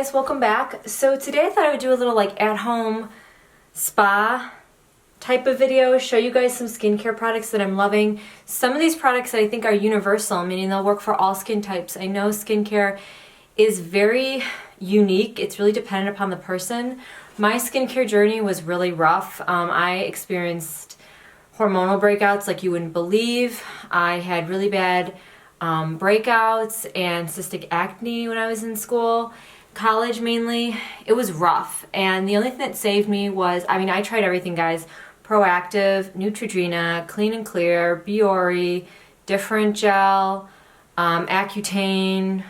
Guys, welcome back. So today I thought I would do a little at-home spa type of video, show you guys some skincare products that I'm loving. Some of these products that I think are universal, meaning they'll work for all skin types. I know skincare is very unique. It's really dependent upon the person. My skincare journey was really rough. I experienced hormonal breakouts like you wouldn't believe. I had really bad breakouts and cystic acne when I was in school. College mainly. It was rough, and the only thing that saved me was, I tried everything, guys. Proactive, Neutrogena, Clean and Clear, Biore, Different Gel, Accutane,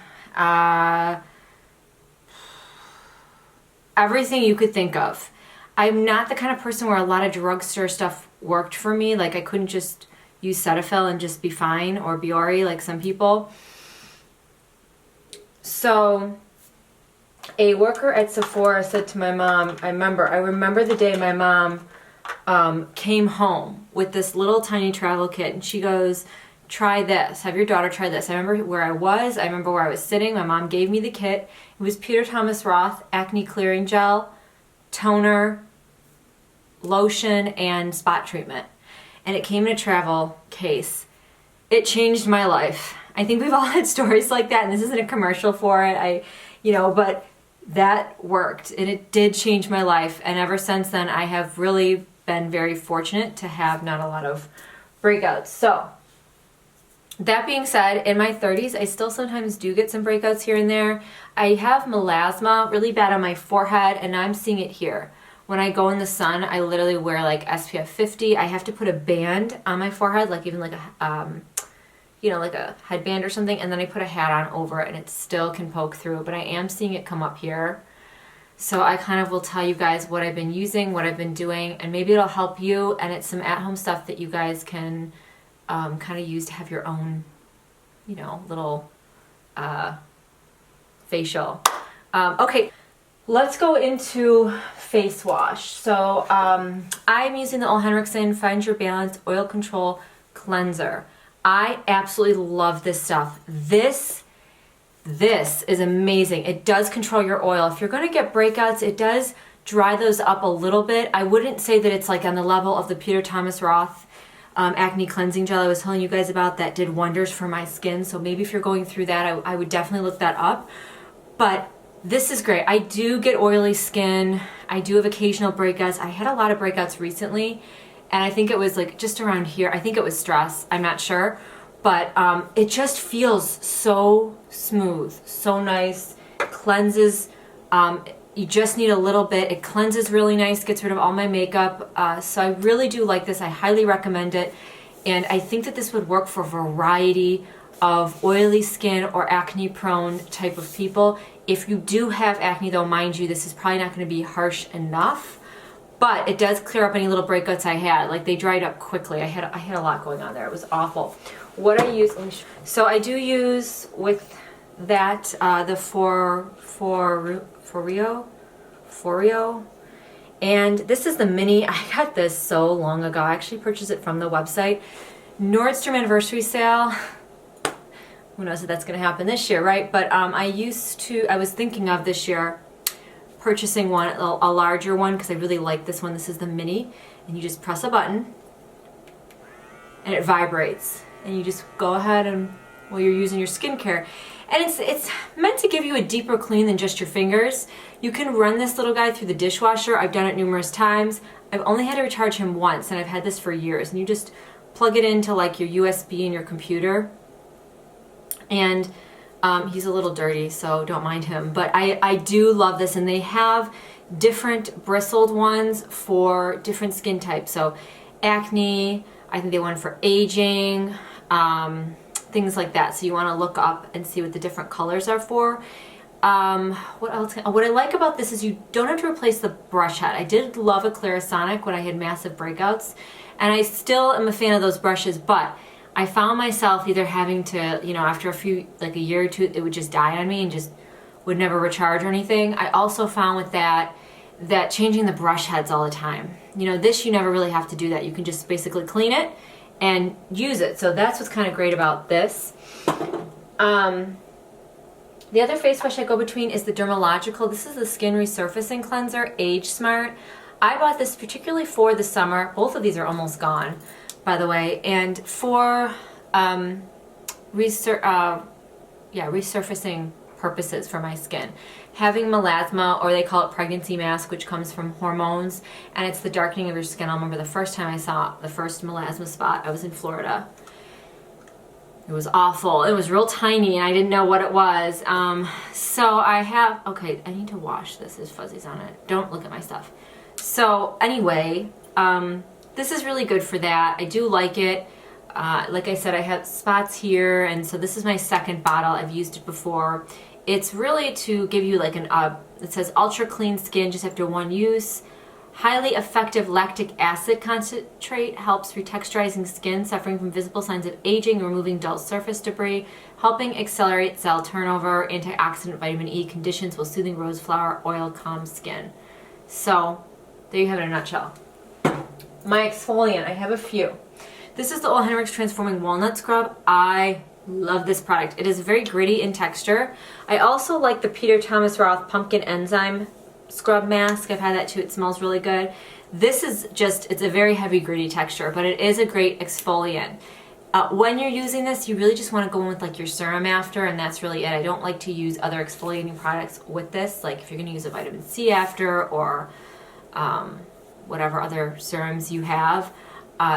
everything you could think of. I'm not the kind of person where a lot of drugstore stuff worked for me. Like, I couldn't just use Cetaphil and just be fine, or Biore like some people. So a worker at Sephora said to my mom, I remember the day my mom came home with this little tiny travel kit, and she goes, try this, have your daughter try this. I remember where I was, I remember where I was sitting. My mom gave me the kit. It was Peter Thomas Roth acne clearing gel, toner, lotion, and spot treatment. And it came in a travel case. It changed my life. I think we've all had stories like that, and this isn't a commercial for it. But that worked, and it did change my life. And ever since then, I have really been very fortunate to have not a lot of breakouts. So that being said, in my 30s, I still sometimes do get some breakouts here and there. I have melasma really bad on my forehead, and I'm seeing it here. When I go in the sun, I literally wear SPF 50. I have to put a band on my forehead, even like a headband or something, and then I put a hat on over it, and it still can poke through, but I am seeing it come up here. So I kind of will tell you guys what I've been using, what I've been doing, and maybe it'll help you, and it's some at-home stuff that you guys can kind of use to have your own, little facial. Okay, let's go into face wash. So I'm using the Ole Henriksen Find Your Balance Oil Control Cleanser. I absolutely love this stuff. This is amazing. It does control your oil. If you're going to get breakouts, it does dry those up a little bit. I wouldn't say that it's on the level of the Peter Thomas Roth acne cleansing gel I was telling you guys about that did wonders for my skin. So maybe if you're going through that, I would definitely look that up. But this is great. I do get oily skin. I do have occasional breakouts. I had a lot of breakouts recently, and I think it was just around here. I think it was stress. I'm not sure. But it just feels so smooth, so nice, cleanses. You just need a little bit. It cleanses really nice, gets rid of all my makeup. So I really do like this. I highly recommend it. And I think that this would work for a variety of oily skin or acne prone type of people. If you do have acne though, mind you, this is probably not going to be harsh enough. But it does clear up any little breakouts I had. They dried up quickly. I had a lot going on there. It was awful. What I use, so I do use with that the Foreo, and this is the mini. I got this so long ago. I actually purchased it from the website. Nordstrom anniversary sale. Who knows if that's going to happen this year, right? But I was thinking of this year purchasing one, a larger one, because I really like this one. This is the mini, and you just press a button and it vibrates, and you just go ahead and while you're using your skincare, and it's meant to give you a deeper clean than just your fingers. You can run this little guy through the dishwasher. I've done it numerous times. I've only had to recharge him once, and I've had this for years. And you just plug it into your USB in your computer, and he's a little dirty, so don't mind him. But I do love this, and they have different bristled ones for different skin types. So acne, I think they have one for aging, things like that. So you want to look up and see what the different colors are for. What else? What I like about this is you don't have to replace the brush head. I did love a Clarisonic when I had massive breakouts, and I still am a fan of those brushes, but I found myself either having to, after a year or two, it would just die on me and just would never recharge or anything. I also found with that changing the brush heads all the time. This you never really have to do that. You can just basically clean it and use it. So that's what's kind of great about this. The other face wash I go between is the Dermalogical. This is the Skin Resurfacing Cleanser, Age Smart. I bought this particularly for the summer. Both of these are almost gone, by the way. And for resurfacing purposes for my skin. Having melasma, or they call it pregnancy mask, which comes from hormones, and it's the darkening of your skin. I remember the first time I saw the first melasma spot, I was in Florida. It was awful. It was real tiny and I didn't know what it was. So I have, okay, I need to wash this. There's fuzzies on it. Don't look at my stuff. So anyway, this is really good for that. I do like it. Like I said, I have spots here, and so this is my second bottle. I've used it before. It's really to give you like it says ultra clean skin just after one use. Highly effective lactic acid concentrate helps retexturizing skin suffering from visible signs of aging, removing dull surface debris, helping accelerate cell turnover, antioxidant vitamin E conditions while soothing rose flower oil calms skin. So there you have it in a nutshell. My exfoliant, I have a few. This is the Ole Henrik's Transforming Walnut Scrub. I love this product. It is very gritty in texture. I also like the Peter Thomas Roth Pumpkin Enzyme Scrub Mask. I've had that too. It smells really good. This is just, it's a very heavy gritty texture, but it is a great exfoliant. When you're using this, you really just want to go in with like your serum after, and that's really it. I don't like to use other exfoliating products with this, like if you're going to use a vitamin C after, or whatever other serums you have.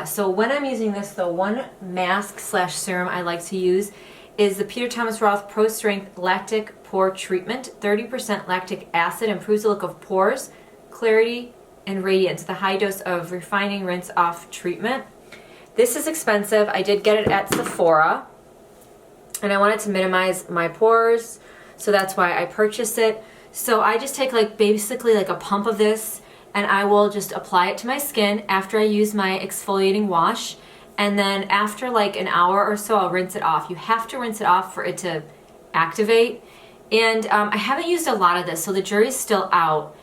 So when I'm using this, the one mask slash serum I like to use is the Peter Thomas Roth Pro Strength Lactic Pore Treatment. 30% lactic acid improves the look of pores, clarity, and radiance. The high dose of refining rinse off treatment. This is expensive. I did get it at Sephora, and I wanted to minimize my pores, so that's why I purchased it. So I just take like basically like a pump of this, and I will just apply it to my skin after I use my exfoliating wash. And then after like an hour or so, I'll rinse it off. You have to rinse it off for it to activate. And I haven't used a lot of this, so the jury's still out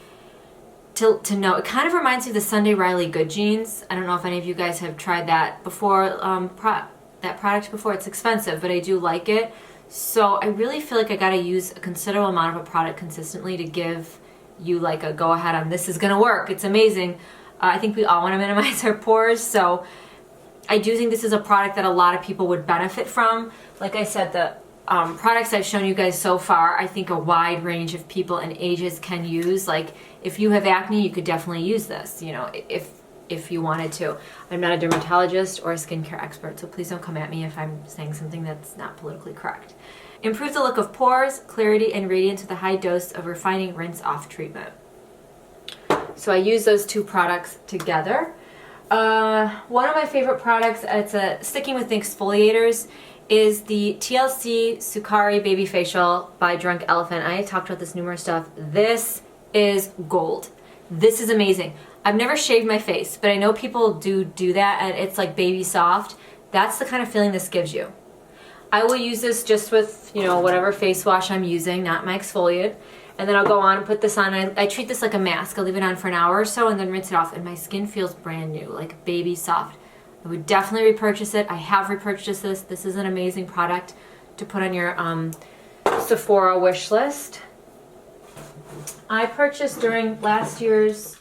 to know. It kind of reminds me of the Sunday Riley Good Jeans. I don't know if any of you guys have tried that before, that product before. It's expensive, but I do like it. So I really feel like I gotta use a considerable amount of a product consistently to give you like a go ahead on this is gonna work. It's amazing. I think we all wanna minimize our pores, so I do think this is a product that a lot of people would benefit from. Like I said, the products I've shown you guys so far, I think a wide range of people and ages can use. Like if you have acne, you could definitely use this, you know, if you wanted to. I'm not a dermatologist or a skincare expert, so please don't come at me if I'm saying something that's not politically correct. Improves the look of pores, clarity, and radiance with a high dose of refining rinse off treatment. So I use those two products together. One of my favorite products, sticking with the exfoliators, is the TLC Sukari Baby Facial by Drunk Elephant. I have talked about this numerous stuff. This is gold. This is amazing. I've never shaved my face, but I know people do that, and it's like baby soft. That's the kind of feeling this gives you. I will use this just with, you know, whatever face wash I'm using, not my exfoliant. And then I'll go on and put this on. I treat this like a mask. I'll leave it on for an hour or so and then rinse it off, and my skin feels brand new, like baby soft. I would definitely repurchase it. I have repurchased this. This is an amazing product to put on your Sephora wish list. I purchased during last year's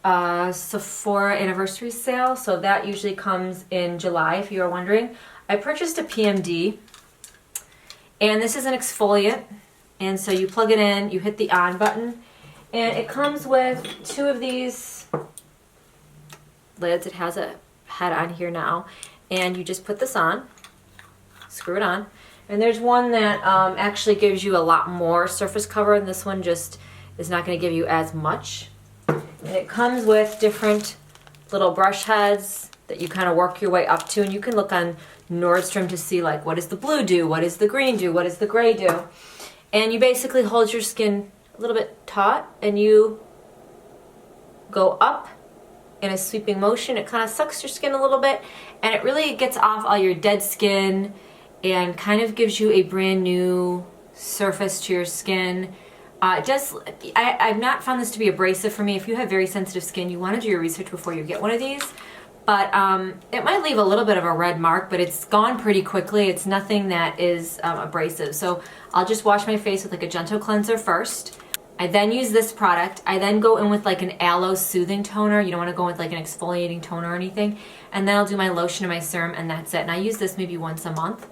Sephora anniversary sale, so that usually comes in July if you are wondering. I purchased a PMD, and this is an exfoliant. And so you plug it in, you hit the on button, and it comes with two of these lids. It has a head on here now, and you just put this on, screw it on, and there's one that actually gives you a lot more surface cover, and this one just is not going to give you as much. And it comes with different little brush heads that you kind of work your way up to, and you can look on Nordstrom to see like what does the blue do, what does the green do, what does the gray do. And you basically hold your skin a little bit taut, and you go up in a sweeping motion. It kind of sucks your skin a little bit, and it really gets off all your dead skin and kind of gives you a brand new surface to your skin. I've not found this to be abrasive for me. If you have very sensitive skin, you want to do your research before you get one of these. but it might leave a little bit of a red mark, but it's gone pretty quickly. It's nothing that is abrasive. So I'll just wash my face with like a gentle cleanser first. I then use this product. I then go in with like an aloe soothing toner. You don't want to go with like an exfoliating toner or anything. And then I'll do my lotion and my serum, and that's it. And I use this maybe once a month.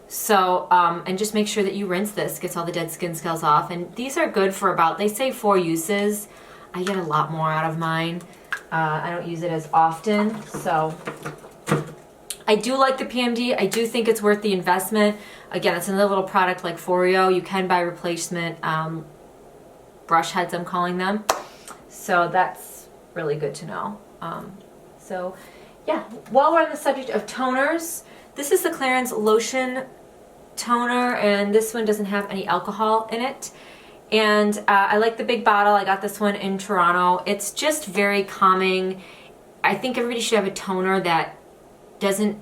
So, and just make sure that you rinse this, gets all the dead skin cells off. And these are good for about, they say 4 uses. I get a lot more out of mine. I don't use it as often, so I do like the PMD. I do think it's worth the investment. Again, it's another little product like Foreo. You can buy replacement brush heads, I'm calling them. So that's really good to know. So yeah, while we're on the subject of toners, this is the Clarins Lotion Toner, and this one doesn't have any alcohol in it. And I like the big bottle. I got this one in Toronto. It's just very calming. I think everybody should have a toner that isn't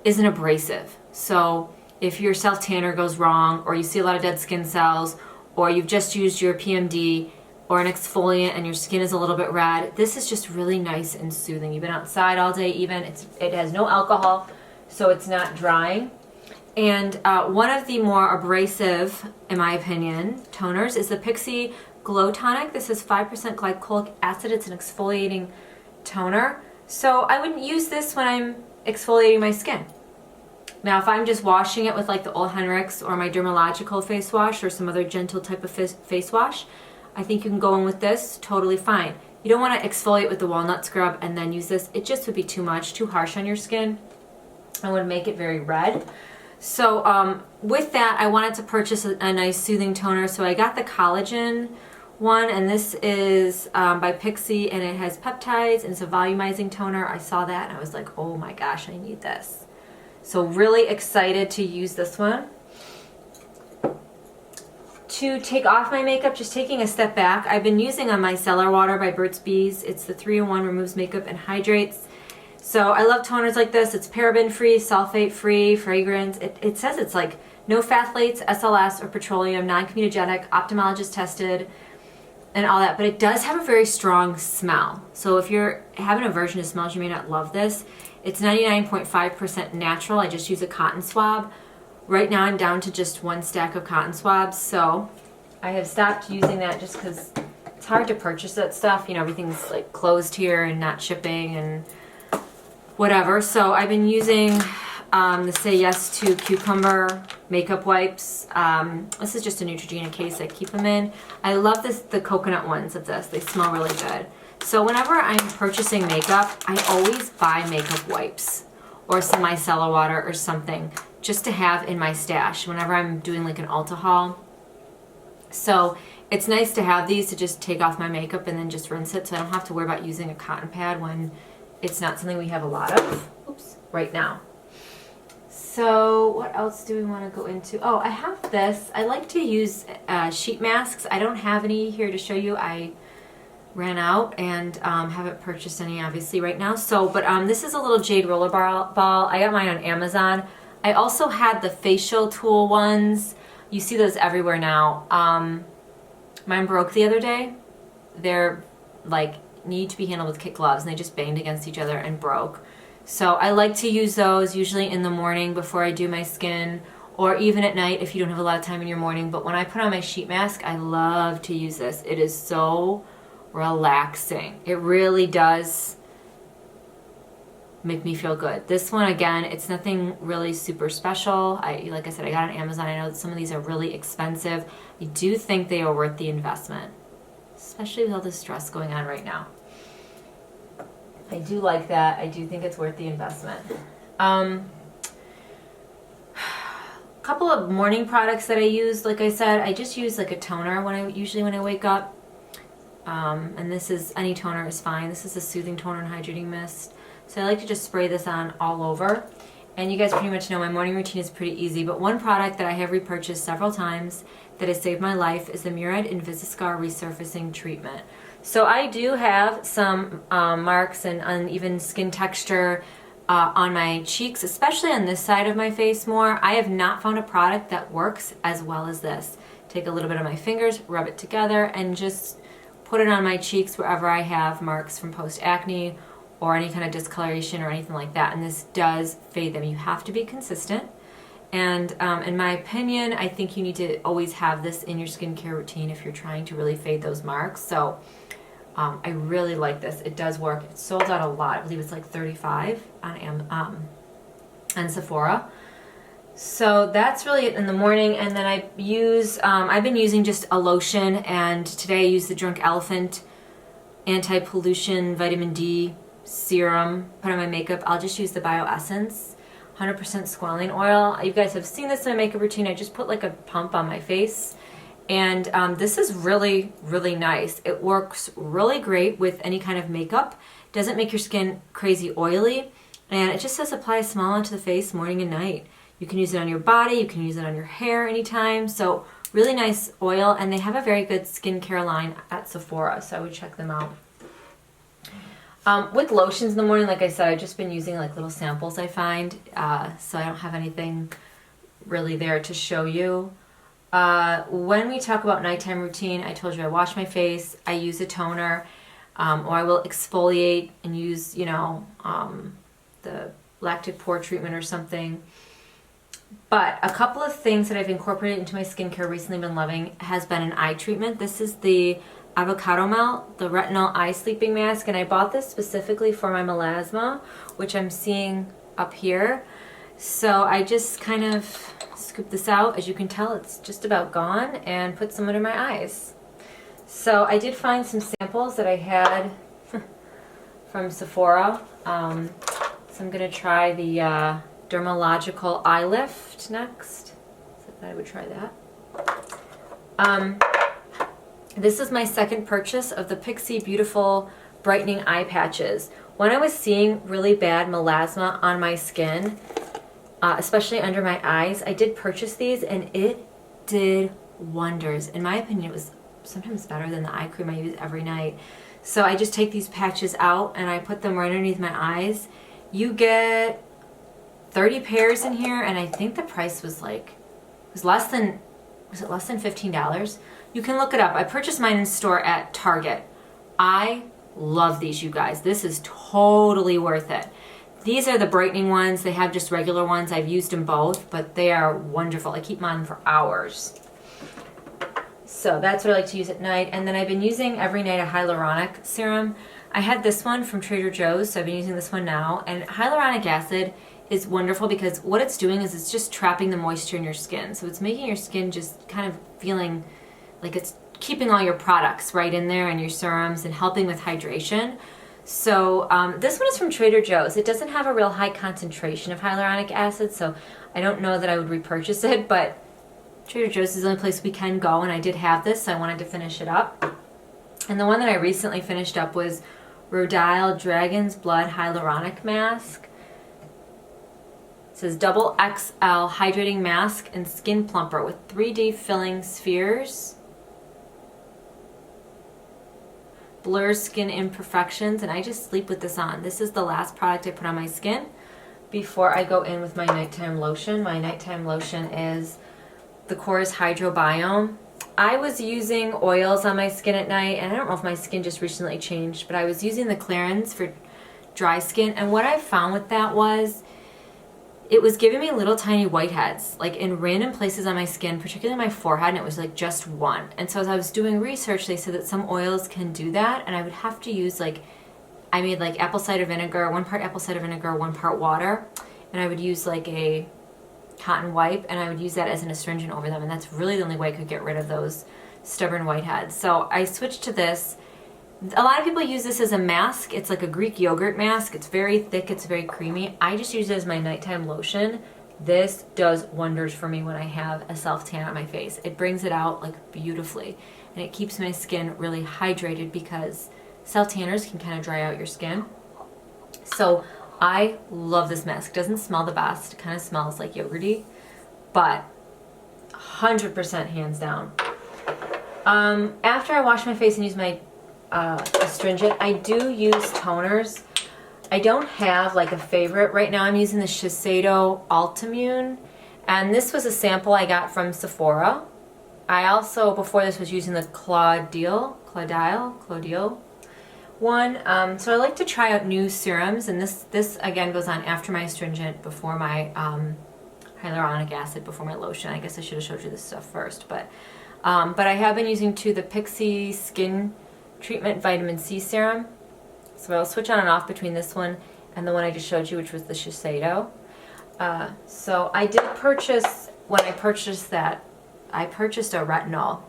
abrasive. So if your self-tanner goes wrong, or you see a lot of dead skin cells, or you've just used your PMD or an exfoliant and your skin is a little bit red, this is just really nice and soothing. You've been outside all day even. It has no alcohol, so it's not drying. And one of the more abrasive, in my opinion, toners is the Pixi Glow Tonic. This is 5% glycolic acid. It's an exfoliating toner. So I wouldn't use this when I'm exfoliating my skin. Now, if I'm just washing it with like the Ole Henrik's or my Dermalogical face wash or some other gentle type of face wash, I think you can go in with this totally fine. You don't want to exfoliate with the walnut scrub and then use this. It just would be too much, too harsh on your skin, and would make it very red. So with that, I wanted to purchase a nice soothing toner. So I got the collagen one, and this is by Pixi, and it has peptides, and it's a volumizing toner. I saw that and I was like, oh my gosh, I need this. So really excited to use this one. To take off my makeup, just taking a step back, I've been using a micellar water by Burt's Bees. It's the 3-in-1, removes makeup and hydrates. So I love toners like this. It's paraben-free, sulfate-free, fragrance. It says it's like no phthalates, SLS, or petroleum, non-comedogenic, ophthalmologist tested, and all that. But it does have a very strong smell. So if you're having aversion to smells, you may not love this. It's 99.5% natural. I just use a cotton swab. Right now I'm down to just 1 stack of cotton swabs. So I have stopped using that just because it's hard to purchase that stuff. You know, everything's like closed here and not shipping and whatever. So I've been using the Say Yes to Cucumber makeup wipes. This is just a Neutrogena case I keep them in. I love the coconut ones of this. They smell really good. So whenever I'm purchasing makeup, I always buy makeup wipes or some micellar water or something just to have in my stash whenever I'm doing like an Ulta haul. So it's nice to have these to just take off my makeup and then just rinse it, so I don't have to worry about using a cotton pad when it's not something we have a lot of right now. So what else do we want to go into? Oh, I have this. I like to use sheet masks. I don't have any here to show you. I ran out and haven't purchased any obviously right now. So, but this is a little jade roller ball. I got mine on Amazon. I also had the facial tool ones. You see those everywhere now. Mine broke the other day. They're like need to be handled with kit gloves, and they just banged against each other and broke. So I like to use those usually in the morning before I do my skin, or even at night if you don't have a lot of time in your morning. But when I put on my sheet mask, I love to use this. It is so relaxing. It really does make me feel good. This one, again, it's nothing really super special. Like I said, I got it on Amazon. I know that some of these are really expensive. I do think they are worth the investment, especially with all this stress going on right now. I do like that. I do think it's worth the investment. Couple of morning products that I use. Like I said, I just use like a toner usually when I wake up. And this is, any toner is fine. This is a soothing toner and hydrating mist. So I like to just spray this on all over. And you guys pretty much know my morning routine is pretty easy. But one product that I have repurchased several times that has saved my life is the Murad Invisiscar Resurfacing Treatment. So I do have some marks and uneven skin texture on my cheeks, especially on this side of my face more. I have not found a product that works as well as this. Take a little bit of my fingers, rub it together, and just put it on my cheeks wherever I have marks from post-acne or any kind of discoloration or anything like that, and this does fade them. You have to be consistent, and in my opinion, I think you need to always have this in your skincare routine if you're trying to really fade those marks. So I really like this. It does work. It sold out a lot. I believe it's like 35 on Sephora. So that's really it in the morning, and then I use, I've been using just a lotion, and today I used the Drunk Elephant Anti-Pollution Vitamin D Serum, put on my makeup. I'll just use the Bio Essence 100% squalene oil. You guys have seen this in my makeup routine. I just put like a pump on my face, and this is really, really nice. It works really great with any kind of makeup. Doesn't make your skin crazy oily, and it just says apply a small onto the face morning and night. You can use it on your body, you can use it on your hair anytime. So really nice oil, and they have a very good skincare line at Sephora, so I would check them out. With lotions in the morning, like I said, I've just been using like little samples I find, so I don't have anything really there to show you. When we talk about nighttime routine, I told you I wash my face, I use a toner, or I will exfoliate and use, you know, the lactic pore treatment or something. But a couple of things that I've incorporated into my skincare recently been loving has been an eye treatment. This is the Avocado Melt, the Retinol Eye Sleeping Mask, and I bought this specifically for my melasma, which I'm seeing up here. So I just kind of scoop this out. As you can tell, it's just about gone, and put some under my eyes. So I did find some samples that I had from Sephora. So I'm going to try the Dermalogical Eye Lift next. So I thought I would try that. This is my second purchase of the Pixi Beautiful Brightening Eye Patches. When I was seeing really bad melasma on my skin, especially under my eyes, I did purchase these, and it did wonders. In my opinion, it was sometimes better than the eye cream I use every night. So I just take these patches out and I put them right underneath my eyes. You get 30 pairs in here, and I think the price was like, was it less than $15? You can look it up. I purchased mine in store at Target. I love these, you guys. This is totally worth it. These are the brightening ones. They have just regular ones. I've used them both, but they are wonderful. I keep them on for hours. So that's what I like to use at night. And then I've been using every night a hyaluronic serum. I had this one from Trader Joe's, so I've been using this one now. And hyaluronic acid is wonderful because what it's doing is it's just trapping the moisture in your skin. So it's making your skin just kind of feeling like it's keeping all your products right in there and your serums and helping with hydration. So this one is from Trader Joe's. It doesn't have a real high concentration of hyaluronic acid, so I don't know that I would repurchase it, but Trader Joe's is the only place we can go, and I did have this, so I wanted to finish it up. And the one that I recently finished up was Rhodile Dragon's Blood Hyaluronic Mask. It says double XL hydrating mask and skin plumper with 3D filling spheres. Blurs skin imperfections, and I just sleep with this on. This is the last product I put on my skin before I go in with my nighttime lotion. My nighttime lotion is the Korres Hydrobiome. I was using oils on my skin at night, and I don't know if my skin just recently changed, but I was using the Clarins for dry skin, and what I found with that was it was giving me little tiny whiteheads, like in random places on my skin, particularly my forehead, and it was like just one. And so as I was doing research, they said that some oils can do that, and I would have to use I made like apple cider vinegar, 1 part apple cider vinegar, 1 part water, and I would use like a cotton wipe, and I would use that as an astringent over them, and that's really the only way I could get rid of those stubborn whiteheads. So I switched to this. A lot of people use this as a mask. It's like a Greek yogurt mask. It's very thick, it's very creamy. I just use it as my nighttime lotion. This does wonders for me when I have a self-tan on my face. It brings it out like beautifully, and it keeps my skin really hydrated because self-tanners can kind of dry out your skin. So I love this mask. It doesn't smell the best. It kind of smells like yogurty, but 100% hands down. After I wash my face and use my astringent, I do use toners. I don't have like a favorite. Right now I'm using the Shiseido Ultimune, and this was a sample I got from Sephora. I also, before this, was using the Claudil, one. So I like to try out new serums, and this again goes on after my astringent, before my hyaluronic acid, before my lotion. I guess I should have showed you this stuff first, but I have been using the Pixie Skin Treatment Vitamin C Serum. So I'll switch on and off between this one and the one I just showed you, which was the Shiseido. So I did purchase, when I purchased that, I purchased a retinol.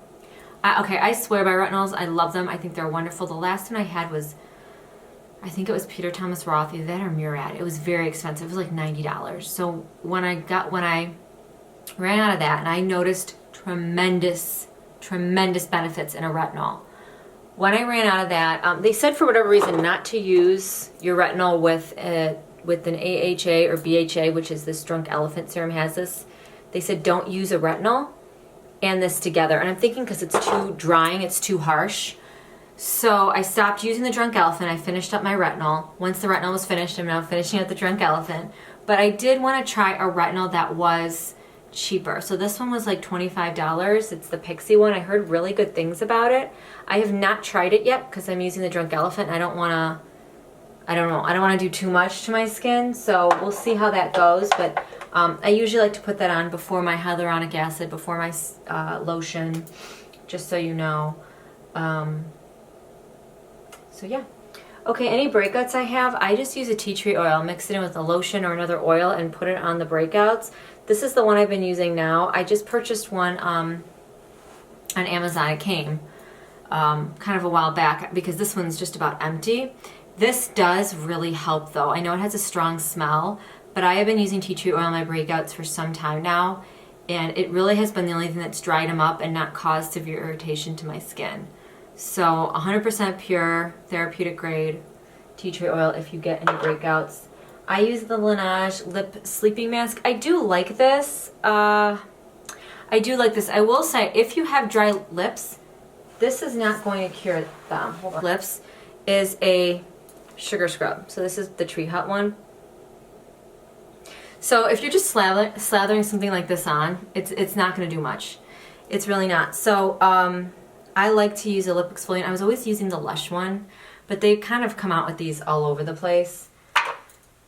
Okay, I swear by retinols. I love them. I think they're wonderful. The last one I had was, I think it was Peter Thomas Roth, either that or Murad. It was very expensive. It was like $90. So when I ran out of that, and I noticed tremendous benefits in a retinol. When I ran out of that, they said for whatever reason not to use your retinol with an AHA or BHA, which is this Drunk Elephant serum has this. They said don't use a retinol and this together. And I'm thinking because it's too drying, it's too harsh. So I stopped using the Drunk Elephant. I finished up my retinol. Once the retinol was finished, I'm now finishing up the Drunk Elephant. But I did want to try a retinol that was cheaper. So this one was like $25. It's the Pixie one. I heard really good things about it. I have not tried it yet because I'm using the Drunk Elephant and I don't want to do too much to my skin. So we'll see how that goes. But I usually like to put that on before my hyaluronic acid, before my lotion, just so you know. So yeah. Okay, any breakouts I have, I just use a tea tree oil, mix it in with a lotion or another oil and put it on the breakouts. This is the one I've been using now. I just purchased one on Amazon. It came kind of a while back because this one's just about empty. This does really help though. I know it has a strong smell, but I have been using tea tree oil in my breakouts for some time now, and it really has been the only thing that's dried them up and not caused severe irritation to my skin. So 100% pure, therapeutic grade tea tree oil if you get any breakouts. I use the Laneige Lip Sleeping Mask. I do like this. I will say, if you have dry lips, this is not going to cure them. Hold on. Lips is a sugar scrub. So this is the Tree Hut one. So if you're just slathering something like this on, it's not going to do much. It's really not. So I like to use a lip exfoliant. I was always using the Lush one, but they kind of come out with these all over the place.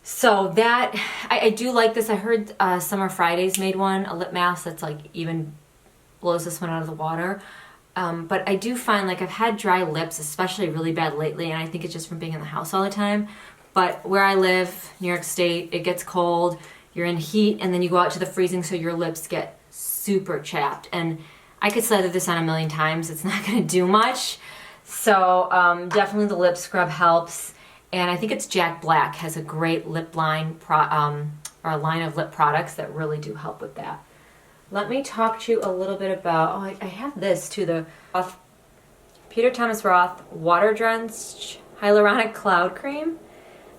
So that, I do like this. I heard Summer Fridays made one, a lip mask that's like even blows this one out of the water. But I do find like I've had dry lips, especially really bad lately, and I think it's just from being in the house all the time. But where I live, New York State, it gets cold, you're in heat, and then you go out to the freezing, so your lips get super chapped. And I could slather this on a million times. It's not going to do much. So definitely the lip scrub helps. And I think it's Jack Black has a great lip line, or a line of lip products that really do help with that. Let me talk to you a little bit about, I have this too, the Peter Thomas Roth Water Drenched Hyaluronic Cloud Cream.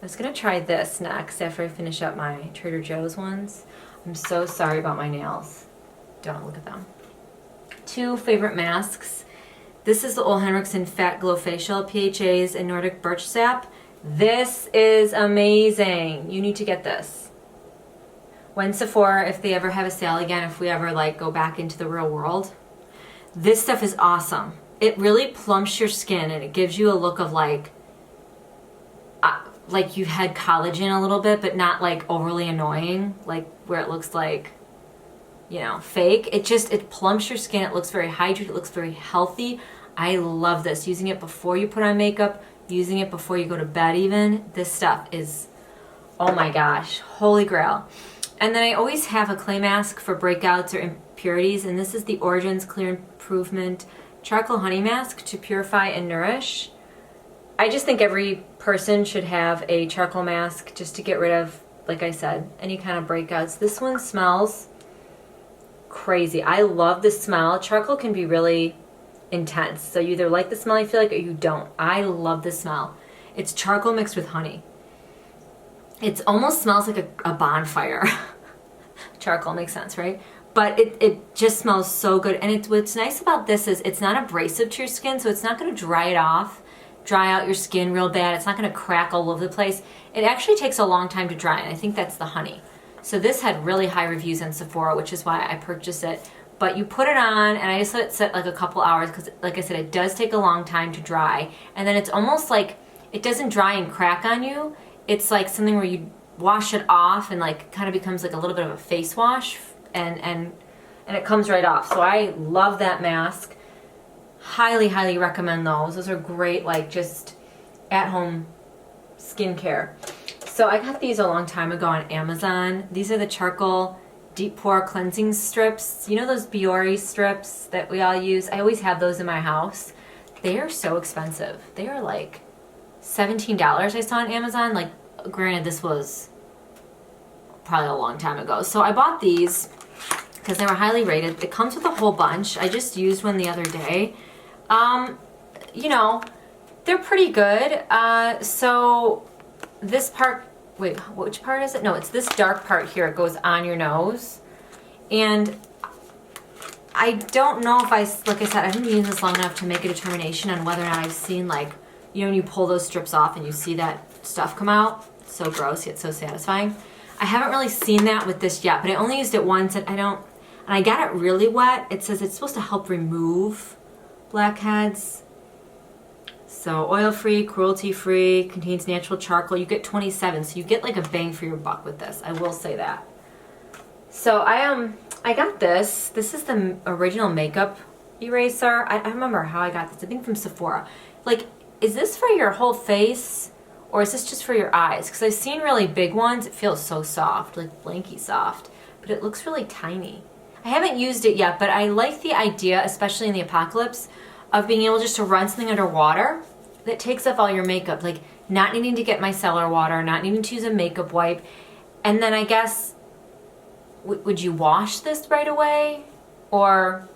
I was going to try this next after I finish up my Trader Joe's ones. I'm so sorry about my nails. Don't look at them. 2 favorite masks. This is the Ole Henriksen Fat Glow Facial, PHAs and Nordic Birch Sap. This is amazing. You need to get this. When Sephora, if they ever have a sale again, if we ever like go back into the real world, this stuff is awesome. It really plumps your skin and it gives you a look of like you've had collagen a little bit, but not like overly annoying, like where it looks like, you know, fake. It plumps your skin. It looks very hydrated. It looks very healthy. I love this. Using it before you put on makeup, using it before you go to bed even. This stuff is, oh my gosh, holy grail. And then I always have a clay mask for breakouts or impurities, and this is the Origins Clear Improvement Charcoal Honey Mask to purify and nourish. I just think every person should have a charcoal mask just to get rid of, like I said, any kind of breakouts. This one smells crazy. I love the smell. Charcoal can be really intense, so you either like the smell, I feel like, or you don't. I love the smell. It's charcoal mixed with honey. It almost smells like a bonfire. Charcoal makes sense, right? But it just smells so good. And what's nice about this is it's not abrasive to your skin, so it's not going to dry out your skin real bad. It's not going to crack all over the place. It actually takes a long time to dry, and I think that's the honey. So this had really high reviews on Sephora, which is why I purchased it. But you put it on, and I just let it sit like a couple hours because, like I said, it does take a long time to dry. And then it's almost like it doesn't dry and crack on you. It's like something where you wash it off and like kind of becomes like a little bit of a face wash, and it comes right off. So I love that mask. Highly, highly recommend those. Those are great, like just at home skincare. So I got these a long time ago on Amazon. These are the charcoal deep pore cleansing strips. You know those Biore strips that we all use? I always have those in my house. They are so expensive. They are like $17 I saw on Amazon. Like, granted, this was probably a long time ago. So I bought these because they were highly rated. It comes with a whole bunch. I just used one the other day. You know, they're pretty good. So this part, wait, which part is it? No, it's this dark part here. It goes on your nose. And I don't know if like I said, I haven't been using this long enough to make a determination on whether or not I've seen, like, you know, when you pull those strips off and you see that stuff come out. So gross, yet so satisfying. I haven't really seen that with this yet, but I only used it once, and I got it really wet. It says it's supposed to help remove blackheads. So oil-free, cruelty-free, contains natural charcoal. You get 27, so you get like a bang for your buck with this. I will say that. So I got this. This is the original makeup eraser. I remember how I got this. I think from Sephora. Like, is this for your whole face, or is this just for your eyes? Because I've seen really big ones. It feels so soft, like blanky soft, but it looks really tiny. I haven't used it yet, but I like the idea, especially in the apocalypse, of being able just to run something underwater that takes off all your makeup, like not needing to get micellar water, not needing to use a makeup wipe. And then I guess, would you wash this right away? Or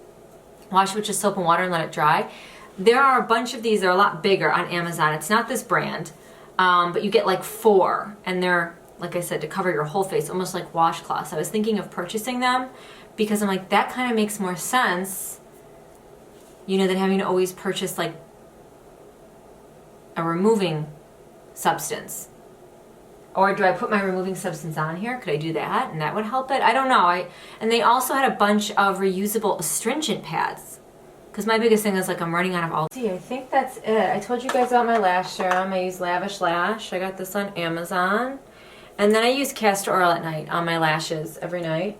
wash it with just soap and water and let it dry? There are a bunch of these. They're a lot bigger on Amazon. It's not this brand, but you get like 4, and they're, like I said, to cover your whole face, almost like washcloths. I was thinking of purchasing them because I'm like, that kind of makes more sense, you know, than having to always purchase like a removing substance. Or do I put my removing substance on here? Could I do that? And that would help it? I don't know. And they also had a bunch of reusable astringent pads. Because my biggest thing is like I'm running out of all. See, I think that's it. I told you guys about my lash serum. I use Lavish Lash. I got this on Amazon. And then I use castor oil at night on my lashes every night.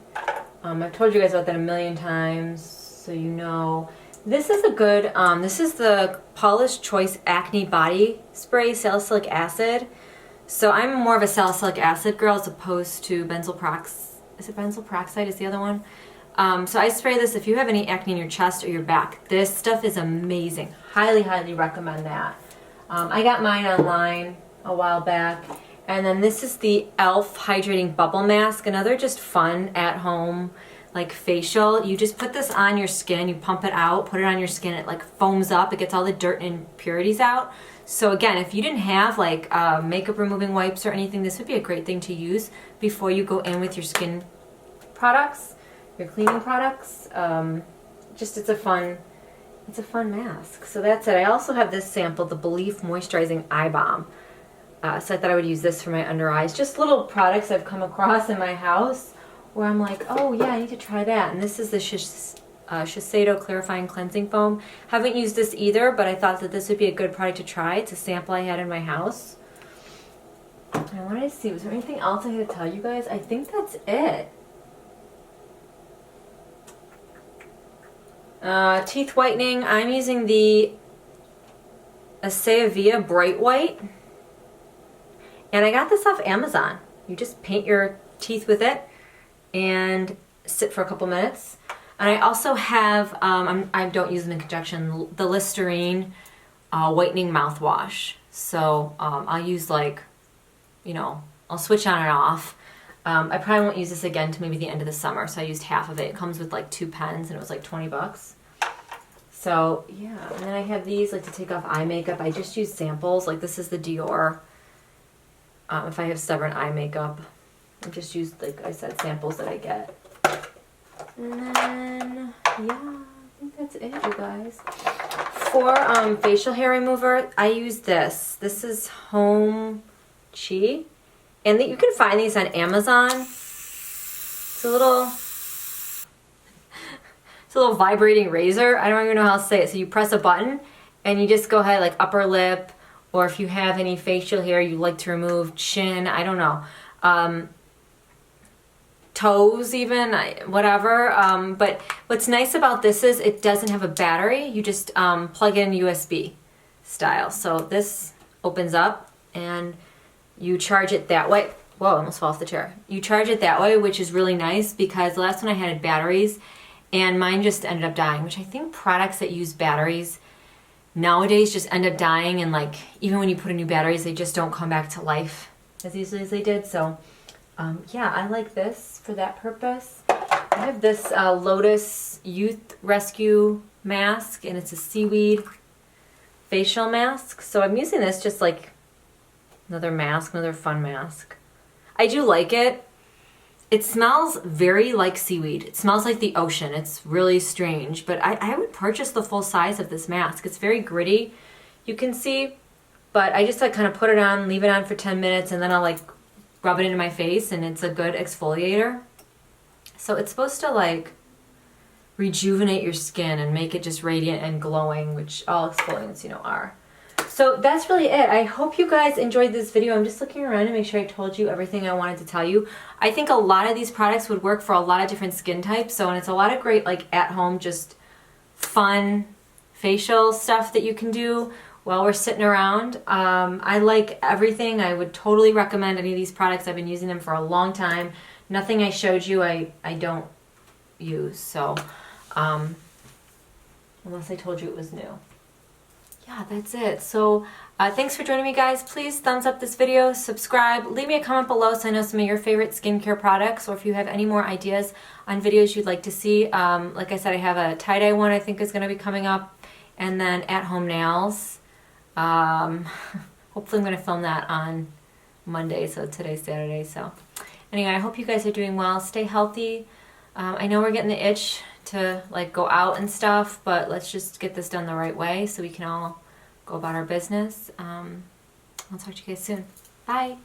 I've told you guys about that a million times, so you know. This is a good, this is the Paula's Choice Acne Body Spray Salicylic Acid. So I'm more of a salicylic acid girl as opposed to benzoyl peroxide. Is it benzoyl peroxide is the other one? So I spray this if you have any acne in your chest or your back. This stuff is amazing. Highly, highly recommend that. I got mine online a while back. And then this is the e.l.f. Hydrating Bubble Mask. Another just fun at-home like facial. You just put this on your skin, you pump it out, put it on your skin, it like foams up, it gets all the dirt and impurities out. So again, if you didn't have like makeup removing wipes or anything, this would be a great thing to use before you go in with your skin products, your cleaning products. Just it's a fun mask. So that's it. I also have this sample, the Belief Moisturizing Eye Balm. So I thought I would use this for my under eyes. Just little products I've come across in my house where I'm like, oh yeah, I need to try that. And this is the Shiseido Clarifying Cleansing Foam. Haven't used this either, but I thought that this would be a good product to try. It's a sample I had in my house. And I wanted to see, was there anything else I had to tell you guys? I think that's it. Teeth whitening, I'm using the Acea Bright White. And I got this off Amazon. You just paint your teeth with it and sit for a couple minutes. And I also have, I don't use them in conjunction, the Listerine whitening mouthwash. So I'll use like, you know, I'll switch on and off. I probably won't use this again until maybe the end of the summer. So I used half of it. It comes with like 2 pens and it was like 20 bucks. So yeah, and then I have these like to take off eye makeup. I just use samples. Like this is the Dior. If I have stubborn eye makeup, I just use, like I said, samples that I get. And then, yeah, I think that's it, you guys. For facial hair remover, I use this. This is Home Chi. And you can find these on Amazon. It's a little vibrating razor. I don't even know how to say it. So you press a button and you just go ahead like upper lip or if you have any facial hair you like to remove, chin, I don't know, toes even, whatever. But what's nice about this is it doesn't have a battery. You just plug in USB style. So this opens up and you charge it that way. Whoa, I almost fell off the chair. You charge it that way, which is really nice because the last one I had batteries and mine just ended up dying, which I think products that use batteries nowadays just end up dying, and like even when you put in new batteries, they just don't come back to life as easily as they did. So yeah, I like this for that purpose. I have this Lotus Youth Rescue mask, and it's a seaweed facial mask. So I'm using this just like another mask, another fun mask. I do like it. It smells very like seaweed. It smells like the ocean. It's really strange, but I would purchase the full size of this mask. It's very gritty, you can see, but I just like kind of put it on, leave it on for 10 minutes, and then I'll like rub it into my face, and it's a good exfoliator. So it's supposed to like rejuvenate your skin and make it just radiant and glowing, which all exfoliants, you know, are. So that's really it. I hope you guys enjoyed this video. I'm just looking around to make sure I told you everything I wanted to tell you. I think a lot of these products would work for a lot of different skin types. So, and it's a lot of great like at home, just fun facial stuff that you can do while we're sitting around. I like everything. I would totally recommend any of these products. I've been using them for a long time. Nothing I showed you I don't use. So, unless I told you it was new. Yeah, that's it. So thanks for joining me, guys. Please thumbs up this video, subscribe, leave me a comment below so I know some of your favorite skincare products, or if you have any more ideas on videos you'd like to see. Like I said, I have a tie-dye one I think is going to be coming up, and then at-home nails. Hopefully I'm going to film that on Monday, so today's Saturday. So anyway, I hope you guys are doing well. Stay healthy. I know we're getting the itch to like go out and stuff, but let's just get this done the right way so we can all go about our business. I'll talk to you guys soon. Bye.